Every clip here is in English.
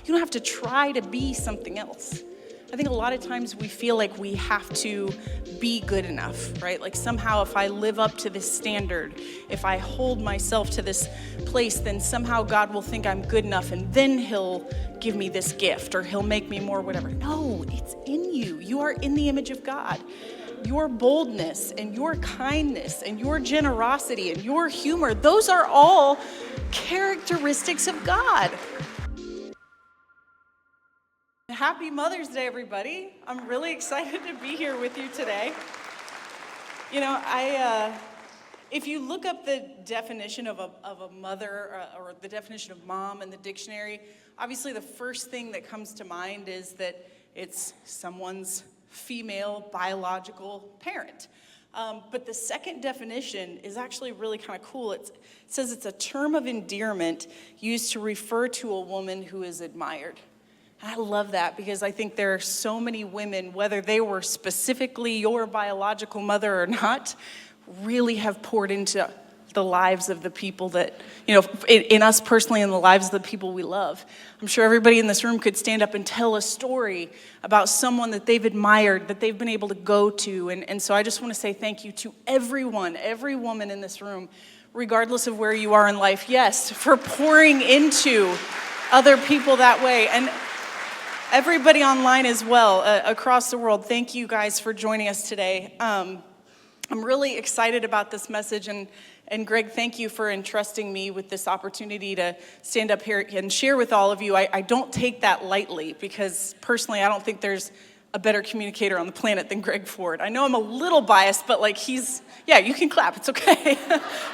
You don't have to try to be something else. I think a lot of times we feel like we have to be good enough, right? Like somehow if I live up to this standard, if I hold myself to this place, then somehow God will think I'm good enough and then he'll give me this gift or he'll make me more whatever. No, it's in you. You are in the image of God. Your boldness and your kindness and your generosity and your humor, those are all characteristics of God. Happy Mother's Day, everybody. I'm really excited to be here with you today. You know, if you look up the definition of a mother or the definition of mom in the dictionary, obviously the first thing that comes to mind is that it's someone's female biological parent. But the second definition is actually really kind of cool. It says it's a term of endearment used to refer to a woman who is admired. I love that because I think there are so many women, whether they were specifically your biological mother or not, really have poured into the lives of the people that, you know, in us personally, in the lives of the people we love. I'm sure everybody in this room could stand up and tell a story about someone that they've admired, that they've been able to go to. And so I just want to say thank you to everyone, every woman in this room, regardless of where you are in life, yes, for pouring into other people that way. And everybody online as well, across the world, thank you guys for joining us today. I'm really excited about this message, and Greg, thank you for entrusting me with this opportunity to stand up here and share with all of you. I don't take that lightly because personally, I don't think there's a better communicator on the planet than Greg Ford. I know I'm a little biased, but like yeah, you can clap, it's okay.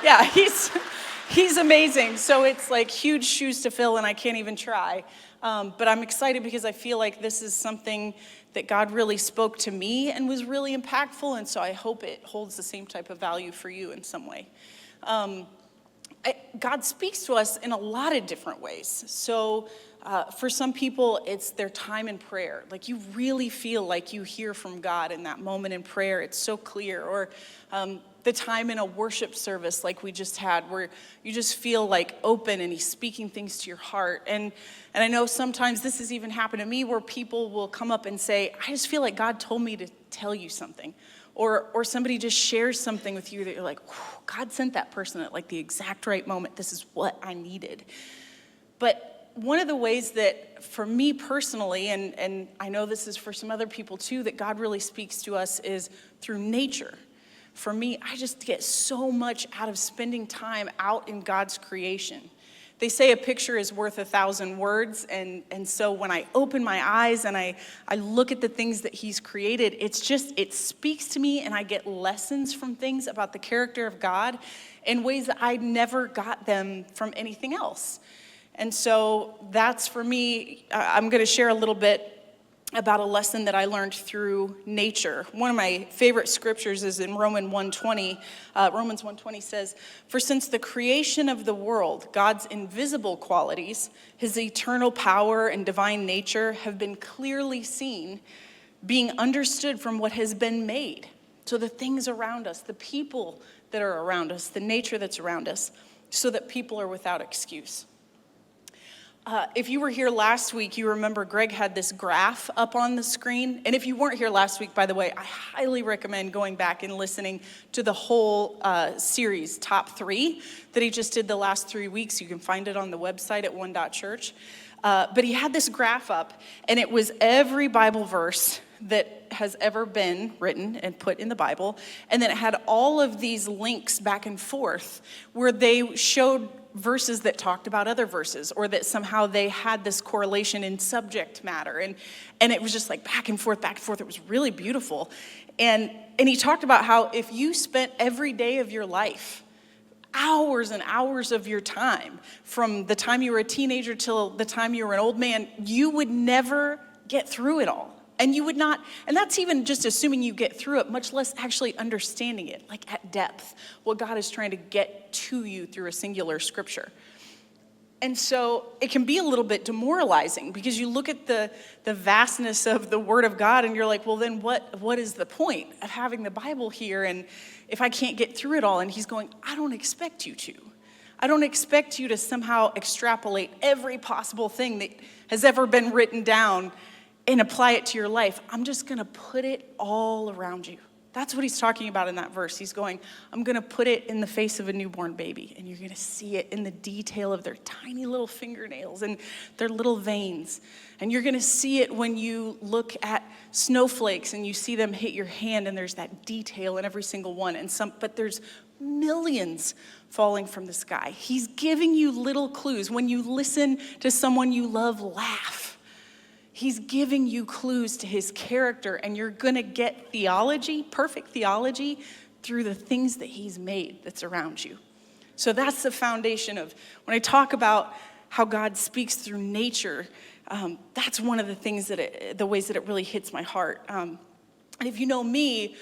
Yeah, he's amazing. So it's like huge shoes to fill and I can't even try. But I'm excited because I feel like this is something that God really spoke to me and was really impactful, and so I hope it holds the same type of value for you in some way. God speaks to us in a lot of different ways. So for some people, it's their time in prayer. Like you really feel like you hear from God in that moment in prayer. It's so clear. Or the time in a worship service like we just had where you just feel like open and he's speaking things to your heart. And I know sometimes this has even happened to me where people will come up and say, I just feel like God told me to tell you something. Or somebody just shares something with you that you're like, God sent that person at like the exact right moment. This is what I needed. But one of the ways that for me personally, and I know this is for some other people too, that God really speaks to us is through nature. For me, I just get so much out of spending time out in God's creation. They say a picture is worth 1,000 words, and so when I open my eyes and I look at the things that he's created, it speaks to me, and I get lessons from things about the character of God in ways that I never got them from anything else. And so that's for me. I'm going to share a little bit about a lesson that I learned through nature. One of my favorite scriptures is in Romans 1:20. Romans 1:20 says, "For since the creation of the world, God's invisible qualities, his eternal power and divine nature have been clearly seen, being understood from what has been made." So the things around us, the people that are around us, the nature that's around us, so that people are without excuse. If you were here last week, you remember Greg had this graph up on the screen. And if you weren't here last week, by the way, I highly recommend going back and listening to the whole series, Top 3, that he just did the last 3 weeks. You can find it on the website at one.church. But he had this graph up, and it was every Bible verse that has ever been written and put in the Bible. And then it had all of these links back and forth where they showed verses that talked about other verses, or that somehow they had this correlation in subject matter. And it was just like back and forth, back and forth. It was really beautiful. And he talked about how if you spent every day of your life, hours and hours of your time, from the time you were a teenager till the time you were an old man, you would never get through it all. And you would not, and that's even just assuming you get through it, much less actually understanding it, like at depth, what God is trying to get to you through a singular scripture. And so it can be a little bit demoralizing because you look at the vastness of the Word of God and you're like, well, then what is the point of having the Bible here? And if I can't get through it all, and he's going, I don't expect you to. I don't expect you to somehow extrapolate every possible thing that has ever been written down and apply it to your life. I'm just going to put it all around you. That's what he's talking about in that verse. He's going, I'm going to put it in the face of a newborn baby, and you're going to see it in the detail of their tiny little fingernails and their little veins. And you're going to see it when you look at snowflakes and you see them hit your hand, and there's that detail in every single one. But there's millions falling from the sky. He's giving you little clues. When you listen to someone you love laugh, he's giving you clues to his character, and you're going to get theology, perfect theology, through the things that he's made that's around you. So that's the foundation of, when I talk about how God speaks through nature, that's one of the things the ways that it really hits my heart. And if you know me,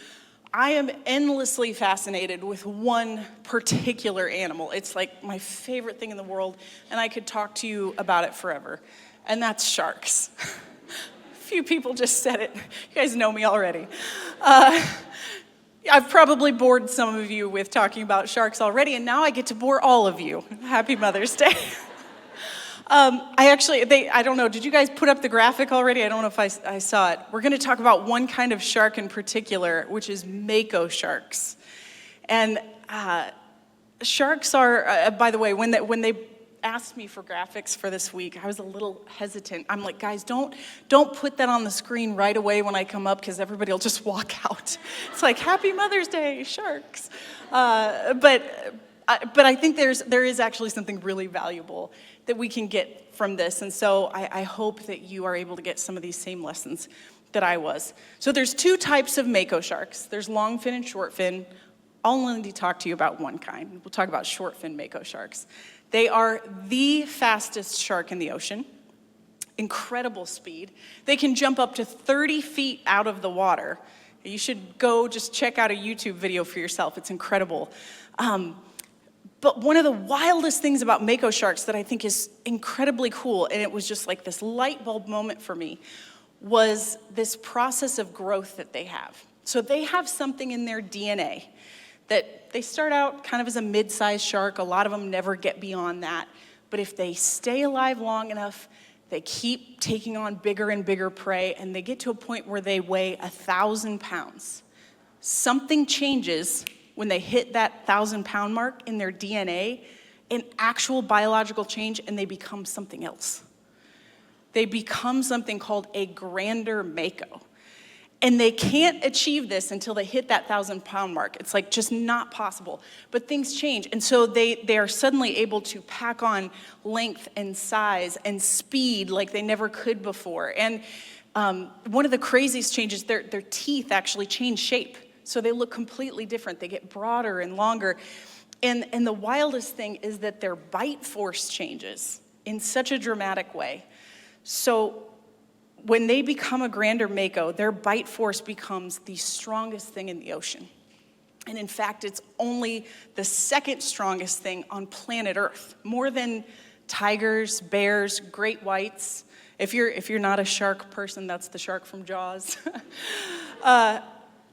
I am endlessly fascinated with one particular animal. It's like my favorite thing in the world, and I could talk to you about it forever. And that's sharks. A few people just said it. You guys know me already. I've probably bored some of you with talking about sharks already, and now I get to bore all of you. Happy Mother's Day. I don't know, did you guys put up the graphic already? I don't know if I saw it. We're going to talk about one kind of shark in particular, which is mako sharks. And sharks are, by the way, when they asked me for graphics for this week, I was a little hesitant. I'm like, guys, don't put that on the screen right away when I come up, because everybody will just walk out. It's like, Happy Mother's Day, sharks. But I think there is actually something really valuable that we can get from this. And so I hope that you are able to get some of these same lessons that I was. So there's two types of mako sharks. There's longfin and shortfin. I'll only talk to you about one kind. We'll talk about shortfin mako sharks. They are the fastest shark in the ocean. Incredible speed. They can jump up to 30 feet out of the water. You should go just check out a YouTube video for yourself. It's incredible. But one of the wildest things about mako sharks that I think is incredibly cool, and it was just like this light bulb moment for me, was this process of growth that they have. So they have something in their DNA that they start out kind of as a mid-sized shark. A lot of them never get beyond that. But if they stay alive long enough, they keep taking on bigger and bigger prey, and they get to a point where they weigh 1,000 pounds. Something changes when they hit that 1,000-pound mark in their DNA, an actual biological change, and they become something else. They become something called a grander mako. And they can't achieve this until they hit that 1,000-pound mark. It's like just not possible. But things change. And so they are suddenly able to pack on length and size and speed like they never could before. And one of the craziest changes, their teeth actually change shape. So they look completely different. They get broader and longer. And the wildest thing is that their bite force changes in such a dramatic way. So when they become a grander mako, their bite force becomes the strongest thing in the ocean. And in fact, it's only the second strongest thing on planet Earth, more than tigers, bears, great whites. If you're not a shark person, that's the shark from Jaws.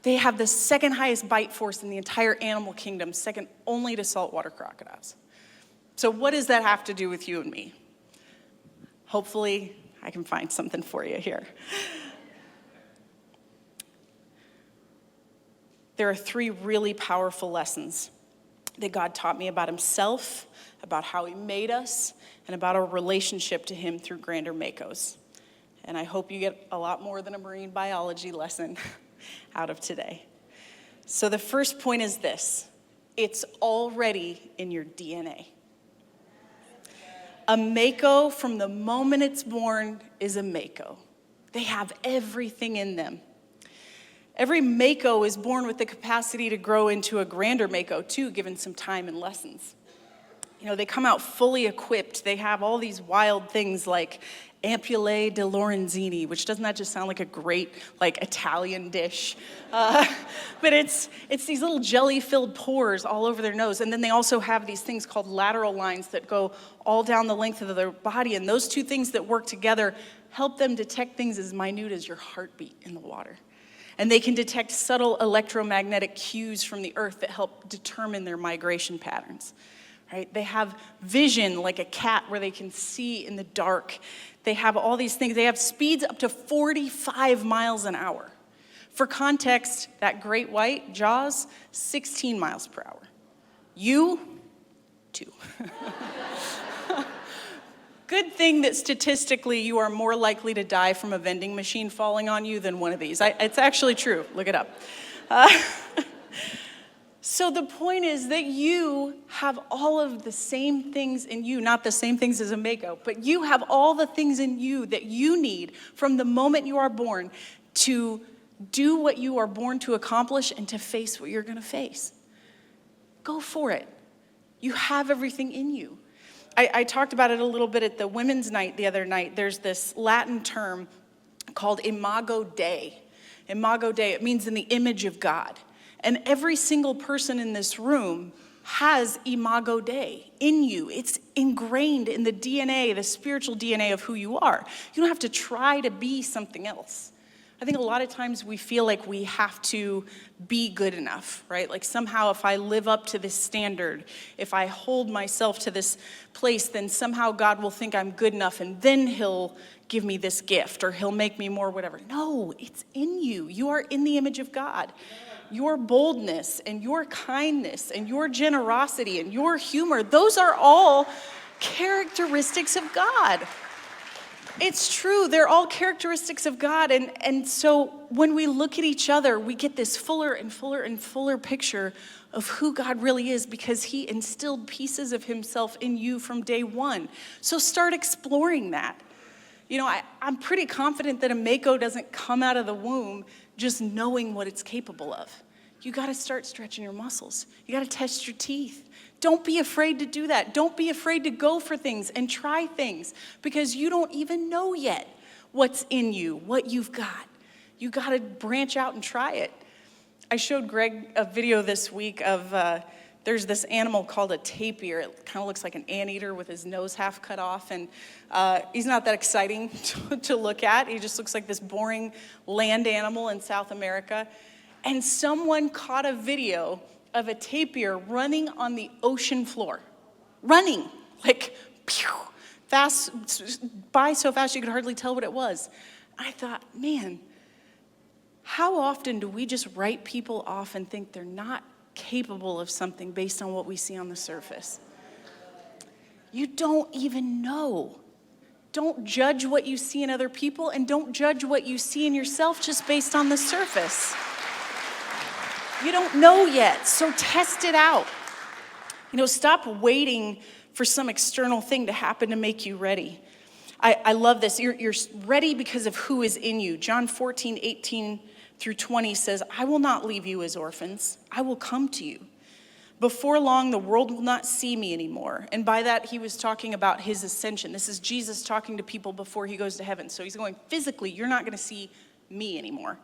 They have the second highest bite force in the entire animal kingdom, second only to saltwater crocodiles. So what does that have to do with you and me? Hopefully, I can find something for you here. There are three really powerful lessons that God taught me about himself, about how he made us, and about our relationship to him through grander makos. And I hope you get a lot more than a marine biology lesson out of today. So the first point is this: it's already in your DNA. A mako, from the moment it's born, is a mako. They have everything in them. Every mako is born with the capacity to grow into a grander mako too, given some time and lessons. You know, they come out fully equipped. They have all these wild things like ampullae de Lorenzini, which doesn't that just sound like a great Italian dish? But it's these little jelly-filled pores all over their nose. And then they also have these things called lateral lines that go all down the length of their body. And those two things that work together help them detect things as minute as your heartbeat in the water. And they can detect subtle electromagnetic cues from the earth that help determine their migration patterns. right? They have vision like a cat where they can see in the dark. They have all these things. They have speeds up to 45 miles an hour. For context, that great white, Jaws, 16 miles per hour. You, 2. Good thing that statistically you are more likely to die from a vending machine falling on you than one of these. It's actually true. Look it up. So the point is that you have all of the same things in you, not the same things as a Mako, but you have all the things in you that you need from the moment you are born to do what you are born to accomplish and to face what you're going to face. Go for it. You have everything in you. I talked about it a little bit at the women's night the other night. There's this Latin term called Imago Dei. Imago Dei, it means in the image of God. And every single person in this room has Imago Dei in you. It's ingrained in the DNA, the spiritual DNA of who you are. You don't have to try to be something else. I think a lot of times we feel like we have to be good enough, right? Like somehow if I live up to this standard, if I hold myself to this place, then somehow God will think I'm good enough and then he'll give me this gift or he'll make me more whatever. No, it's in you. You are in the image of God. Your boldness and your kindness and your generosity and your humor, those are all characteristics of God. It's true. They're all characteristics of God. And so when we look at each other, we get this fuller and fuller and fuller picture of who God really is because he instilled pieces of himself in you from day one. So start exploring that. You know, I'm pretty confident that a Mako doesn't come out of the womb just knowing what it's capable of. You got to start stretching your muscles. You got to test your teeth. Don't be afraid to do that. Don't be afraid to go for things and try things because you don't even know yet what's in you, what you've got. You got to branch out and try it. I showed Greg a video this week of there's this animal called a tapir. It kind of looks like an anteater with his nose half cut off, and he's not that exciting to look at. He just looks like this boring land animal in South America. And someone caught a video of a tapir running on the ocean floor. Running, like, pew, fast, by so fast you could hardly tell what it was. I thought, man, how often do we just write people off and think they're not capable of something based on what we see on the surface? You don't even know. Don't judge what you see in other people, and don't judge what you see in yourself just based on the surface. You don't know yet, so test it out. You know, stop waiting for some external thing to happen to make you ready. I love this. You're ready because of who is in you. John 14:18-20 says, I will not leave you as orphans. I will come to you. Before long, the world will not see me anymore. And by that, he was talking about his ascension. This is Jesus talking to people before he goes to heaven. So he's going, physically, you're not going to see me anymore.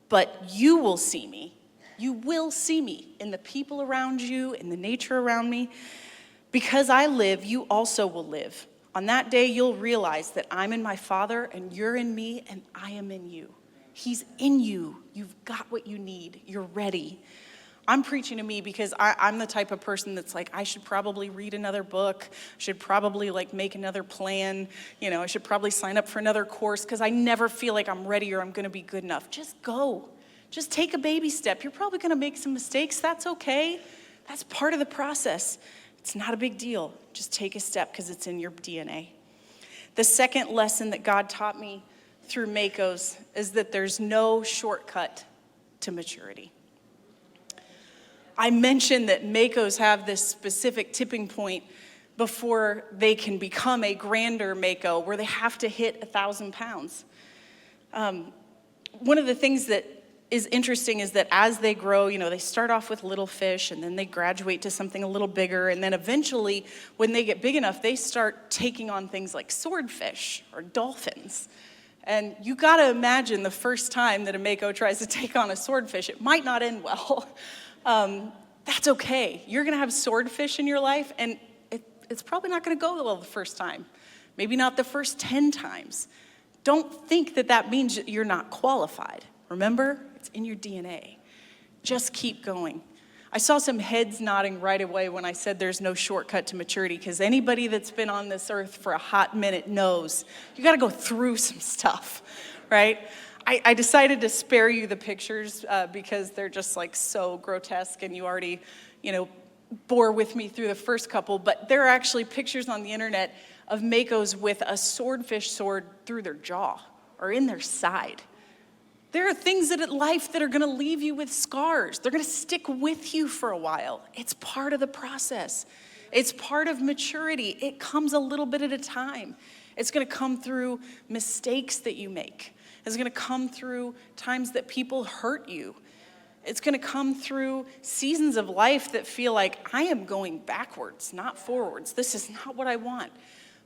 But you will see me. You will see me in the people around you, in the nature around me. Because I live, you also will live. On that day, you'll realize that I'm in my Father, and you're in me, and I am in you. He's in you. You've got what you need. You're ready. I'm preaching to me because I'm the type of person that's like, I should probably read another book, should probably like make another plan, you know, I should probably sign up for another course because I never feel like I'm ready or I'm going to be good enough. Just go. Just take a baby step. You're probably going to make some mistakes. That's okay. That's part of the process. It's not a big deal. Just take a step because it's in your DNA. The second lesson that God taught me through Makos is that there's no shortcut to maturity. I mentioned that Makos have this specific tipping point before they can become a grander Mako where they have to hit 1,000 pounds. One of the things that is interesting is that as they grow, you know, they start off with little fish and then they graduate to something a little bigger. And then eventually, when they get big enough, they start taking on things like swordfish or dolphins. And you gotta imagine the first time that a Mako tries to take on a swordfish, it might not end well. That's okay. You're gonna have swordfish in your life, and it's probably not gonna go well the first time. Maybe not the first 10 times. Don't think that that means you're not qualified. Remember, it's in your DNA. Just keep going. I saw some heads nodding right away when I said there's no shortcut to maturity, because anybody that's been on this earth for a hot minute knows you got to go through some stuff, right? I decided to spare you the pictures because they're just like so grotesque, and you already, bore with me through the first couple, but there are actually pictures on the internet of Makos with a swordfish sword through their jaw or in their side. There are things in life that are going to leave you with scars. They're going to stick with you for a while. It's part of the process. It's part of maturity. It comes a little bit at a time. It's going to come through mistakes that you make. It's going to come through times that people hurt you. It's going to come through seasons of life that feel like I am going backwards, not forwards. This is not what I want.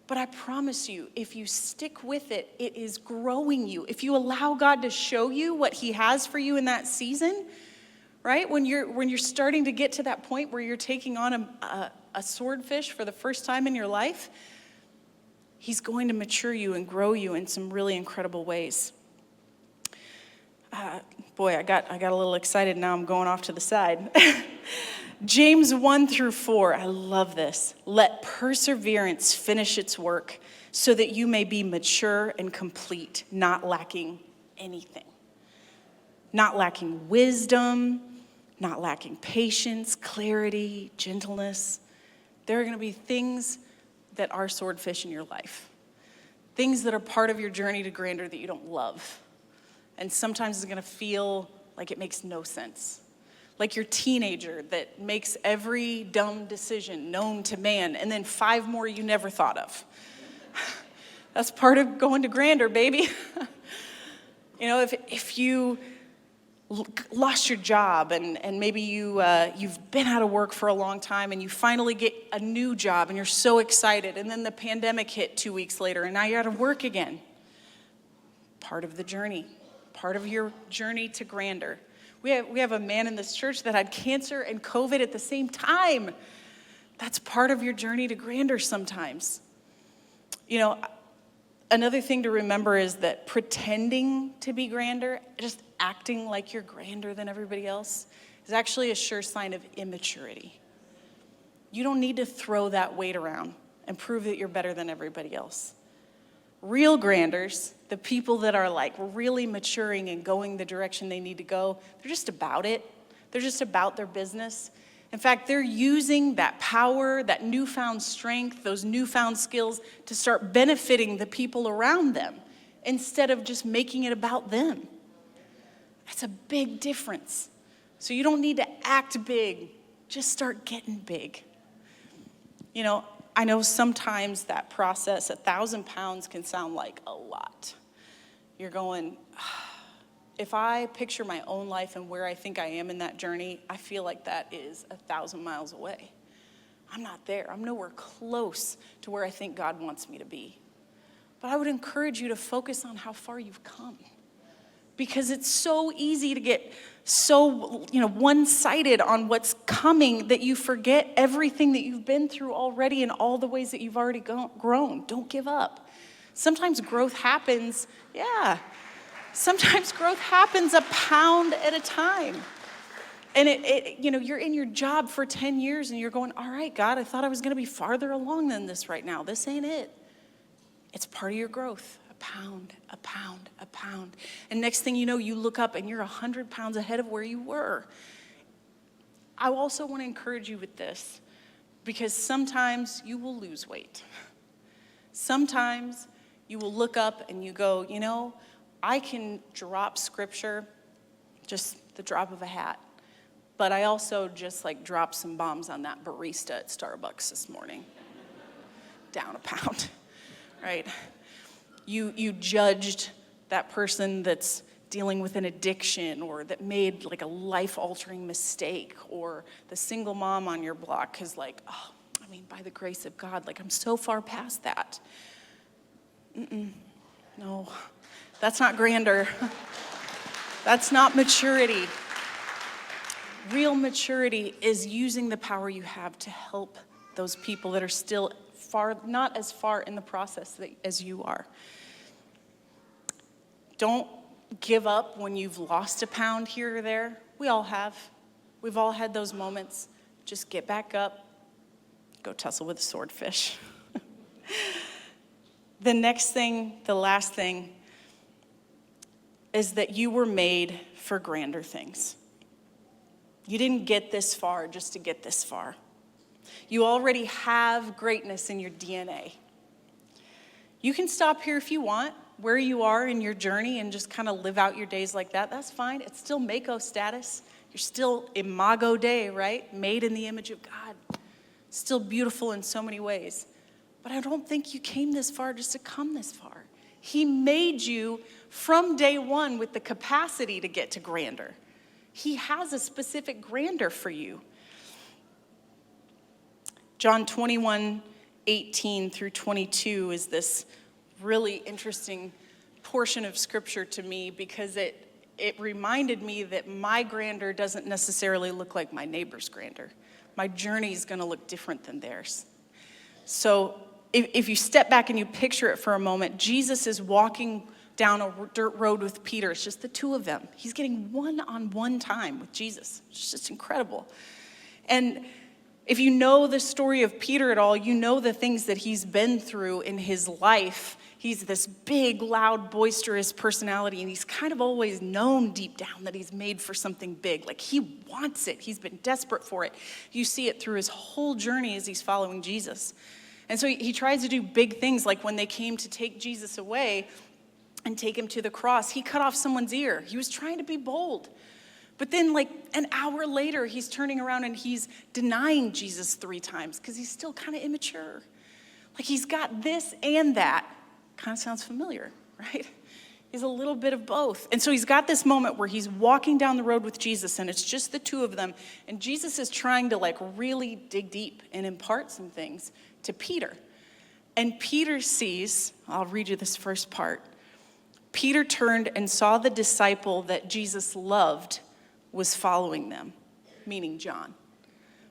But I promise you, if you stick with it, it is growing you. If you allow God to show you what he has for you in that season, right? When you're starting to get to that point where you're taking on a swordfish for the first time in your life, he's going to mature you and grow you in some really incredible ways. Boy, I got a little excited. Now I'm going off to the side. James 1-4, I love this. Let perseverance finish its work so that you may be mature and complete, not lacking anything. Not lacking wisdom, not lacking patience, clarity, gentleness. There are going to be things that are swordfish in your life. Things that are part of your journey to grandeur that you don't love. And sometimes it's going to feel like it makes no sense. Like your teenager that makes every dumb decision known to man, and then 5 more you never thought of. That's part of going to grandeur, baby. If you lost your job and maybe you've been out of work for a long time and you finally get a new job and you're so excited, and then the pandemic hit 2 weeks later and now you're out of work again. Part of the journey, part of your journey to grandeur. We have a man in this church that had cancer and COVID at the same time. That's part of your journey to grandeur sometimes. Another thing to remember is that pretending to be grander, just acting like you're grander than everybody else, is actually a sure sign of immaturity. You don't need to throw that weight around and prove that you're better than everybody else. Real granders, the people that are like really maturing and going the direction they need to go, they're just about it. They're just about their business. In fact, they're using that power, that newfound strength, those newfound skills to start benefiting the people around them instead of just making it about them. That's a big difference. So you don't need to act big, just start getting big. I know sometimes that process, 1,000 pounds can sound like a lot. You're going, if I picture my own life and where I think I am in that journey, I feel like that is 1,000 miles away. I'm not there. I'm nowhere close to where I think God wants me to be. But I would encourage you to focus on how far you've come. Because it's so easy to get so, one-sided on what's coming that you forget everything that you've been through already and all the ways that you've already grown. Don't give up. Sometimes growth happens, sometimes growth happens a pound at a time. And you're in your job for 10 years and you're going, all right, God, I thought I was going to be farther along than this right now. This ain't it. It's part of your growth. Pound, a pound, a pound. And next thing you know, you look up and you're 100 pounds ahead of where you were. I also want to encourage you with this, because sometimes you will lose weight. Sometimes you will look up and you go, I can drop scripture, just the drop of a hat. But I also just dropped some bombs on that barista at Starbucks this morning. Down a pound, right? You judged that person that's dealing with an addiction or that made a life-altering mistake, or the single mom on your block because by the grace of God, I'm so far past that. No, that's not grandeur. That's not maturity. Real maturity is using the power you have to help those people that are still not as far in the process as you are. Don't give up when you've lost a pound here or there. We all have. We've all had those moments. Just get back up, go tussle with a swordfish. The next thing, the last thing, is that you were made for grander things. You didn't get this far just to get this far. You already have greatness in your DNA. You can stop here if you want, where you are in your journey, and just kind of live out your days like that. That's fine. It's still Mako status. You're still imago Dei, right? Made in the image of God. Still beautiful in so many ways. But I don't think you came this far just to come this far. He made you from day one with the capacity to get to grander. He has a specific grander for you. John 21:18 through 22 is this really interesting portion of scripture to me because it reminded me that my grandeur doesn't necessarily look like my neighbor's grandeur. My journey is going to look different than theirs. So if you step back and you picture it for a moment, Jesus is walking down a dirt road with Peter. It's just the two of them. He's getting one-on-one time with Jesus. It's just incredible. And if you know the story of Peter at all, you know the things that he's been through in his life. He's this big, loud, boisterous personality, and he's kind of always known deep down that he's made for something big. Like, he wants it. He's been desperate for it. You see it through his whole journey as he's following Jesus. And so he tries to do big things, like when they came to take Jesus away and take him to the cross, he cut off someone's ear. He was trying to be bold. But then, like, an hour later, he's turning around and he's denying Jesus 3 times because he's still kind of immature. Like, he's got this and that. Kind of sounds familiar, right? He's a little bit of both. And so he's got this moment where he's walking down the road with Jesus, and it's just the two of them. And Jesus is trying to, like, really dig deep and impart some things to Peter. And Peter sees, I'll read you this first part. Peter turned and saw the disciple that Jesus loved was following them, meaning John.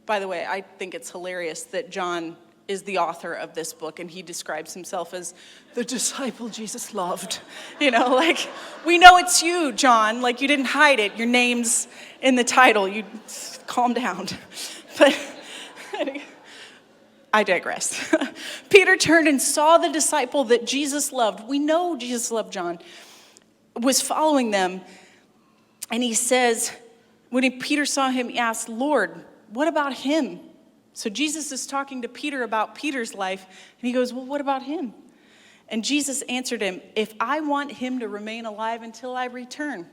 By the way, I think it's hilarious that John is the author of this book, and he describes himself as the disciple Jesus loved. You know, like, we know it's you, John. Like, you didn't hide it. Your name's in the title. You calm down. But I digress. Peter turned and saw the disciple that Jesus loved. We know Jesus loved John, was following them. And he says, when Peter saw him, he asked, Lord, what about him? So Jesus is talking to Peter about Peter's life. And he goes, well, what about him? And Jesus answered him, if I want him to remain alive until I return,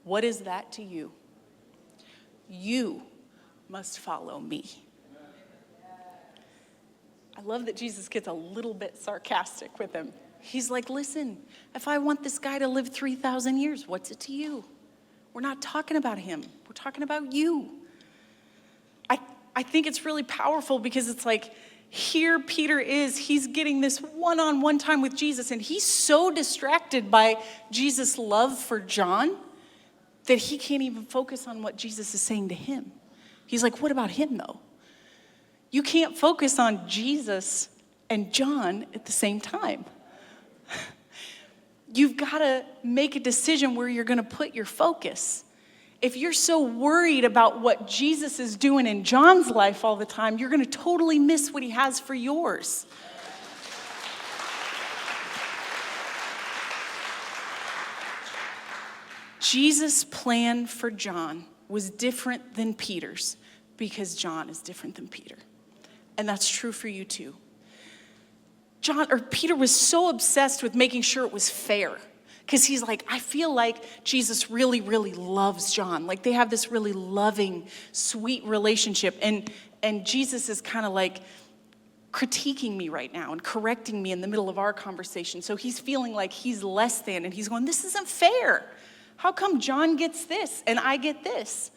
what is that to you? You must follow me. I love that Jesus gets a little bit sarcastic with him. He's like, listen, if I want this guy to live 3,000 years, what's it to you? We're not talking about him. We're talking about you. I think it's really powerful because it's like, here Peter is, he's getting this one-on-one time with Jesus, and he's so distracted by Jesus' love for John that he can't even focus on what Jesus is saying to him. He's like, what about him though? You can't focus on Jesus and John at the same time. You've got to make a decision where you're going to put your focus. If you're so worried about what Jesus is doing in John's life all the time, you're going to totally miss what he has for yours. Jesus' plan for John was different than Peter's because John is different than Peter. And that's true for you too. Peter was so obsessed with making sure it was fair. Because he's like, I feel like Jesus really, really loves John. Like, they have this really loving, sweet relationship. And Jesus is kind of like critiquing me right now and correcting me in the middle of our conversation. So he's feeling like he's less than. And he's going, this isn't fair. How come John gets this and I get this?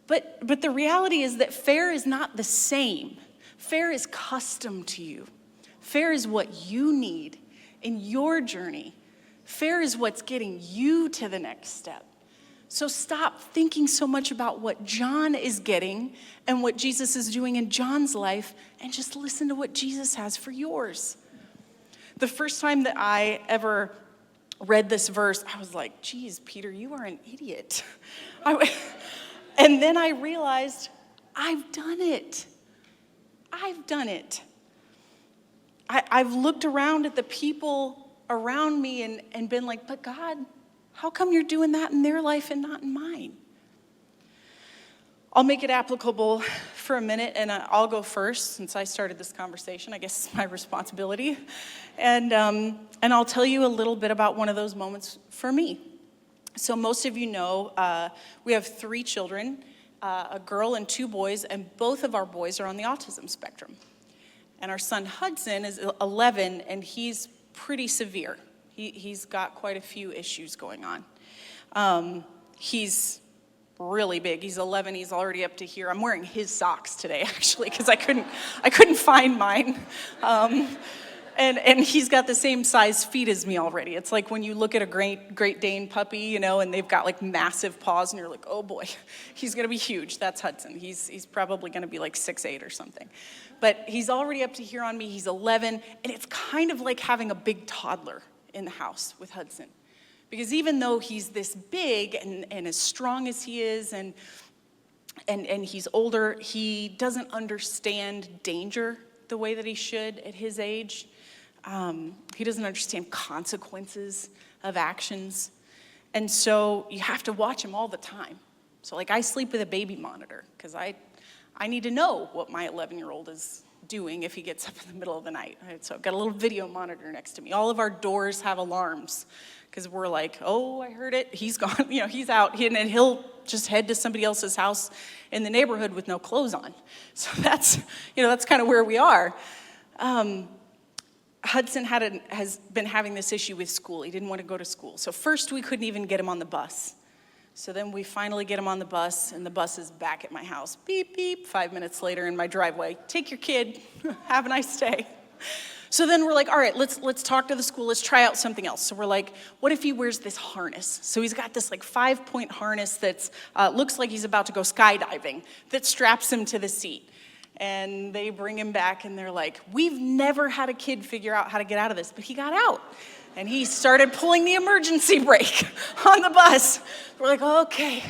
But the reality is that fair is not the same. Fair is custom to you. Fair is what you need in your journey. Fair is what's getting you to the next step. So stop thinking so much about what John is getting and what Jesus is doing in John's life, and just listen to what Jesus has for yours. The first time that I ever read this verse, I was like, geez, Peter, you are an idiot. And then I realized, I've done it. I've done it. I've looked around at the people around me and been like, but God, how come you're doing that in their life and not in mine? I'll make it applicable for a minute, and I'll go first since I started this conversation. I guess it's my responsibility. And I'll tell you a little bit about one of those moments for me. So most of you know we have 3 children, a girl and 2 boys, and both of our boys are on the autism spectrum. And our son Hudson is 11, and he's pretty severe. He's got quite a few issues going on. He's really big. He's 11. He's already up to here. I'm wearing his socks today, actually, because I couldn't find mine. And he's got the same size feet as me already. It's like when you look at a Great Dane puppy, you know, and they've got like massive paws, and you're like, oh boy, he's gonna be huge. That's Hudson. He's probably gonna be like 6'8" or something. But he's already up to here on me. He's 11, and it's kind of like having a big toddler in the house with Hudson. Because even though he's this big and as strong as he is and he's older, he doesn't understand danger the way that he should at his age. He doesn't understand consequences of actions. And so you have to watch him all the time. So like I sleep with a baby monitor because I need to know what my 11-year-old is doing if he gets up in the middle of the night. Right? So I've got a little video monitor next to me. All of our doors have alarms because we're like, oh, I heard it. He's gone, you know, he's out. And then he'll just head to somebody else's house in the neighborhood with no clothes on. So that's kind of where we are. Hudson has been having this issue with school. He didn't want to go to school. So first we couldn't even get him on the bus. So then we finally get him on the bus, and the bus is back at my house. Beep, beep, 5 minutes later in my driveway. Take your kid. Have a nice day. So then we're like, all right, let's talk to the school. Let's try out something else. So we're like, what if he wears this harness? So he's got this like 5-point harness that's looks like he's about to go skydiving that straps him to the seat. And they bring him back, and they're like, we've never had a kid figure out how to get out of this, but he got out. And he started pulling the emergency brake on the bus. We're like, okay.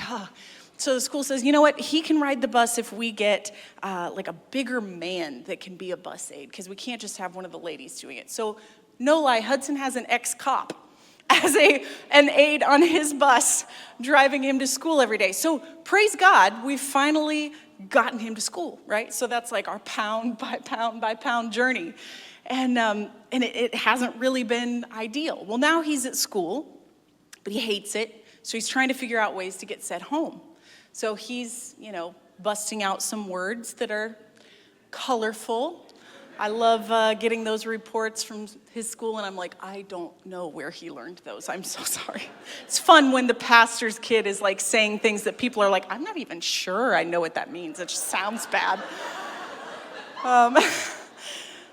So the school says, you know what? He can ride the bus if we get like a bigger man that can be a bus aide, because we can't just have one of the ladies doing it. So no lie, Hudson has an ex-cop as an aide on his bus driving him to school every day. So praise God, we've finally gotten him to school, right? So that's like our pound by pound by pound journey. And it hasn't really been ideal. Well, now he's at school, but he hates it. So he's trying to figure out ways to get sent home. So he's, busting out some words that are colorful. I love getting those reports from his school, and I'm like, I don't know where he learned those. I'm so sorry. It's fun when the pastor's kid is like saying things that people are like, I'm not even sure I know what that means. It just sounds bad.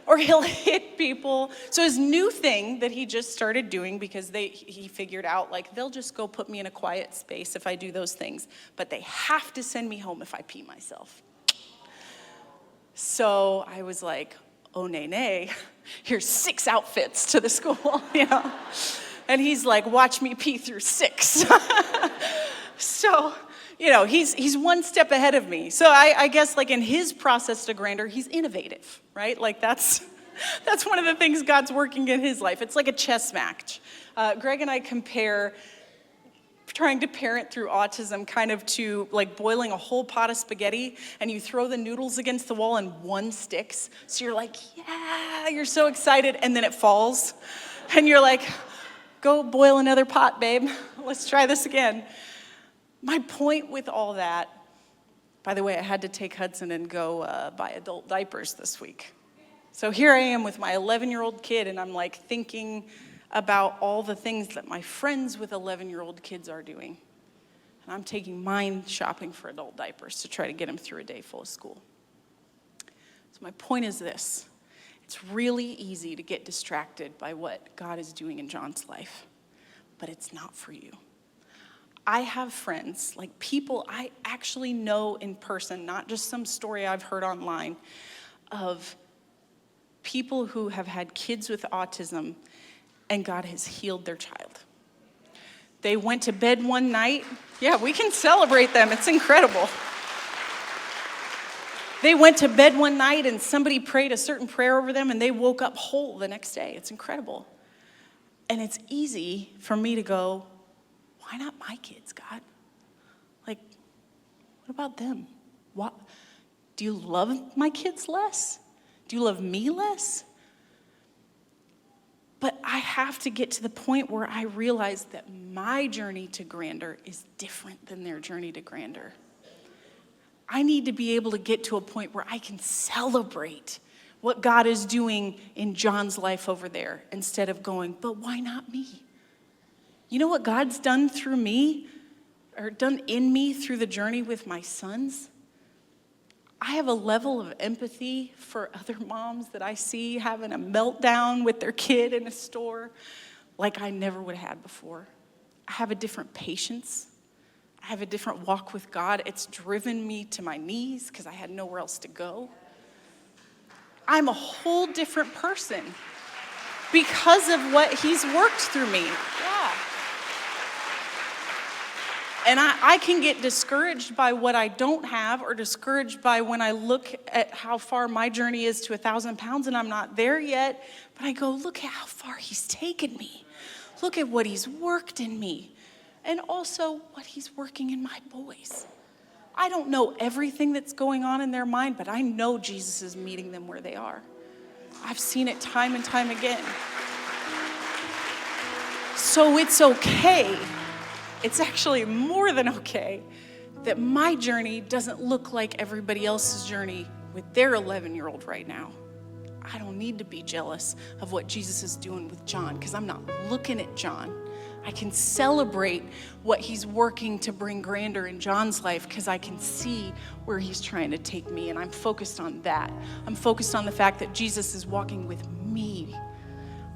Or he'll hit people. So his new thing that he just started doing, because he figured out, like, they'll just go put me in a quiet space if I do those things, but they have to send me home if I pee myself. So I was like, oh, nay, here's 6 outfits to the school, And he's like, watch me pee through 6. So, he's one step ahead of me. So I guess like in his process to grandeur, he's innovative, right? Like that's one of the things God's working in his life. It's like a chess match. Greg and I compare trying to parent through autism kind of to like boiling a whole pot of spaghetti, and you throw the noodles against the wall and one sticks. So you're like, yeah, you're so excited, and then it falls. And you're like, go boil another pot, babe. Let's try this again. My point with all that, by the way, I had to take Hudson and go buy adult diapers this week. So here I am with my 11-year-old kid, and I'm like thinking about all the things that my friends with 11-year-old kids are doing. And I'm taking mine shopping for adult diapers to try to get him through a day full of school. So my point is this. It's really easy to get distracted by what God is doing in John's life, but it's not for you. I have friends, like people I actually know in person, not just some story I've heard online, of people who have had kids with autism and God has healed their child. They went to bed one night. Yeah, we can celebrate them. It's incredible. They went to bed one night and somebody prayed a certain prayer over them and they woke up whole the next day. It's incredible. And it's easy for me to go, why not my kids, God? Like, what about them? What? Do you love my kids less? Do you love me less? But I have to get to the point where I realize that my journey to grandeur is different than their journey to grandeur. I need to be able to get to a point where I can celebrate what God is doing in John's life over there instead of going, but why not me? You know what God's done through me, or done in me through the journey with my sons? I have a level of empathy for other moms that I see having a meltdown with their kid in a store like I never would have had before. I have a different patience. I have a different walk with God. It's driven me to my knees because I had nowhere else to go. I'm a whole different person because of what he's worked through me. Yeah. And I can get discouraged by what I don't have, or discouraged by when I look at how far my journey is to 1,000 pounds and I'm not there yet. But I go, look at how far he's taken me. Look at what he's worked in me. And also what he's working in my boys. I don't know everything that's going on in their mind, but I know Jesus is meeting them where they are. I've seen it time and time again. So it's okay. It's actually more than okay that my journey doesn't look like everybody else's journey with their 11-year-old right now. I don't need to be jealous of what Jesus is doing with John because I'm not looking at John. I can celebrate what he's working to bring grandeur in John's life because I can see where he's trying to take me, and I'm focused on that. I'm focused on the fact that Jesus is walking with me.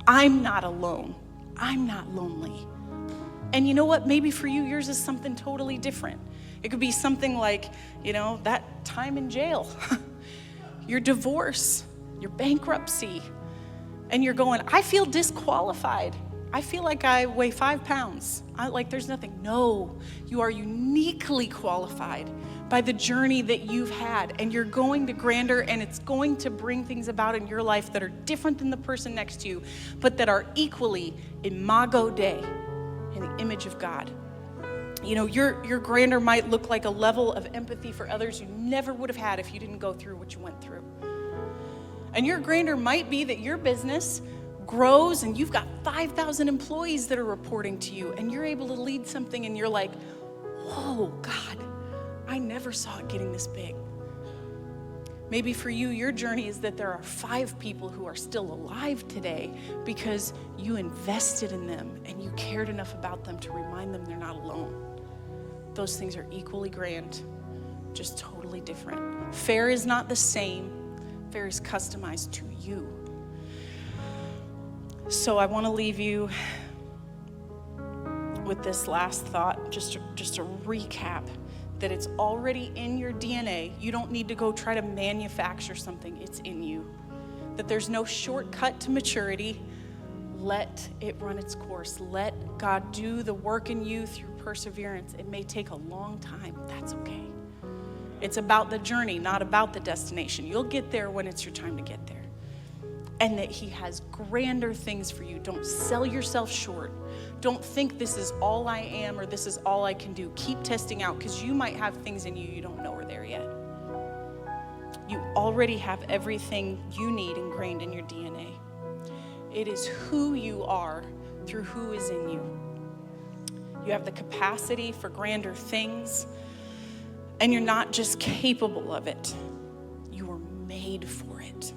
I'm not alone. I'm not lonely. And you know what? Maybe for you, yours is something totally different. It could be something like, that time in jail, your divorce, your bankruptcy, and you're going, I feel disqualified. I feel like I weigh 5 pounds. There's nothing. No, you are uniquely qualified by the journey that you've had, and you're going to grandeur, and it's going to bring things about in your life that are different than the person next to you, but that are equally imago Dei, in the image of God. Your grandeur might look like a level of empathy for others you never would have had if you didn't go through what you went through. And your grandeur might be that your business grows and you've got 5,000 employees that are reporting to you, and you're able to lead something and you're like, whoa, God, I never saw it getting this big. Maybe for you, your journey is that there are 5 people who are still alive today because you invested in them and you cared enough about them to remind them they're not alone. Those things are equally grand, just totally different. Fare is not the same. Fare is customized to you. So I want to leave you with this last thought, just to recap, that it's already in your DNA. You don't need to go try to manufacture something. It's in you. That there's no shortcut to maturity. Let it run its course. Let God do the work in you through perseverance. It may take a long time. That's okay. It's about the journey, not about the destination. You'll get there when it's your time to get there. And that he has grander things for you. Don't sell yourself short. Don't think this is all I am or this is all I can do. Keep testing out, because you might have things in you don't know are there yet. You already have everything you need ingrained in your DNA. It is who you are through who is in you. You have the capacity for grander things, and you're not just capable of it. You were made for it.